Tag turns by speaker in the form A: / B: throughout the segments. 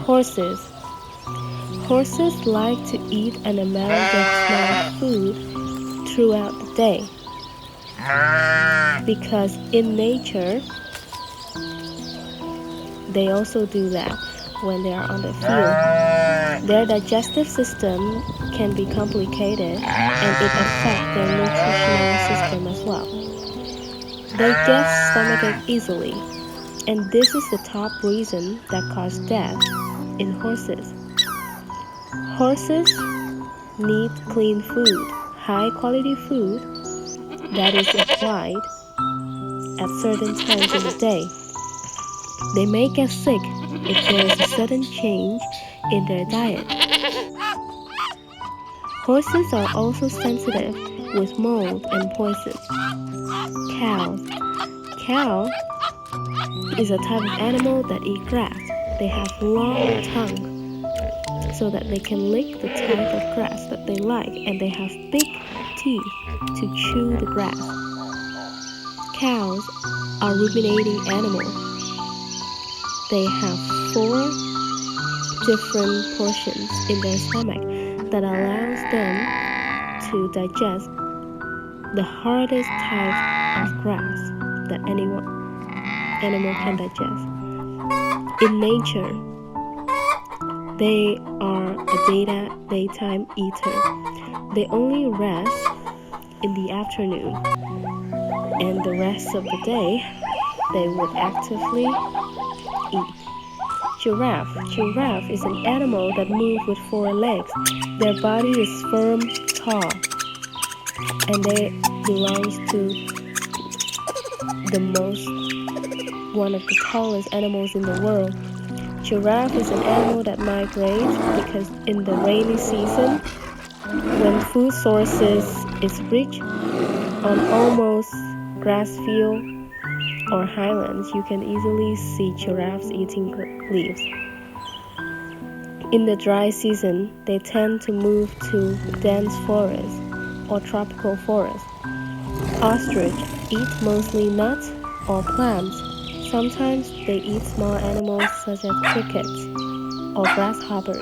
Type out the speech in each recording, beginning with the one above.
A: Horses. Horses like to eat an amount of small food throughout the day because in nature they also do that when they are on the field. Their digestive system can be complicated and it affects their nutritional system as well. They get stomachache easily, and this is the top reason that causes death in horses. Horses need clean food, high quality food that is applied at certain times in the day. They may get sick if there is a sudden change in their diet. Horses are also sensitive with mold and poison. Cows. Cow is a type of animal that eat grass. They have long tongue so that they can lick the type of grass that they like, and they have big teeth to chew the grass. Cows are ruminating animals. They have 4 different portions in their stomach that allows them to digest the hardest type of grass that animal can digest. In nature, They are a daytime eater. They only rest in the afternoon, and the rest of the day they would actively eat. Giraffe is an animal that moves with four legs. Their body is firm, tall, and they belongs to one of the tallest animals in the world. Giraffe is an animal that migrates because in the rainy season, when food sources is rich on almost grass field or highlands, you can easily see giraffes eating leaves. In the dry season, they tend to move to dense forests or tropical forests. Ostrich eat mostly nuts or plants. Sometimes they eat small animals such as crickets or grasshoppers.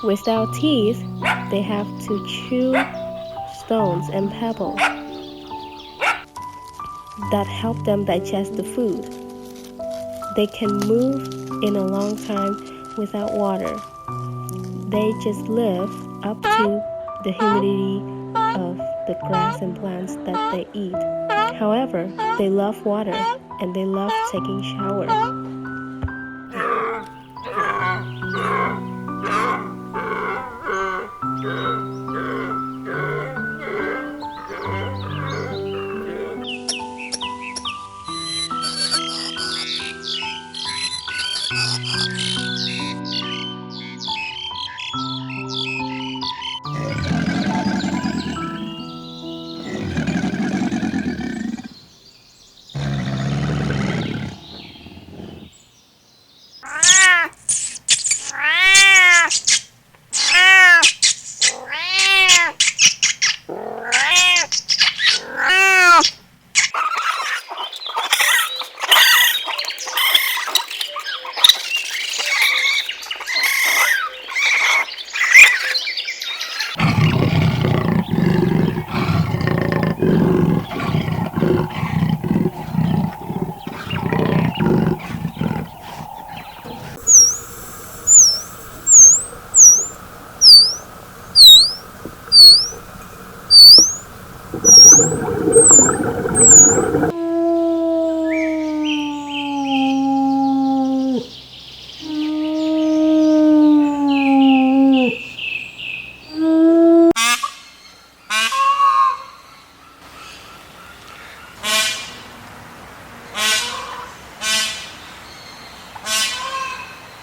A: Without teeth, they have to chew stones and pebbles that help them digest the food. They can move in a long time without water. They just live up to the humidity of the grass and plants that they eat. However, they love water and they love taking showers.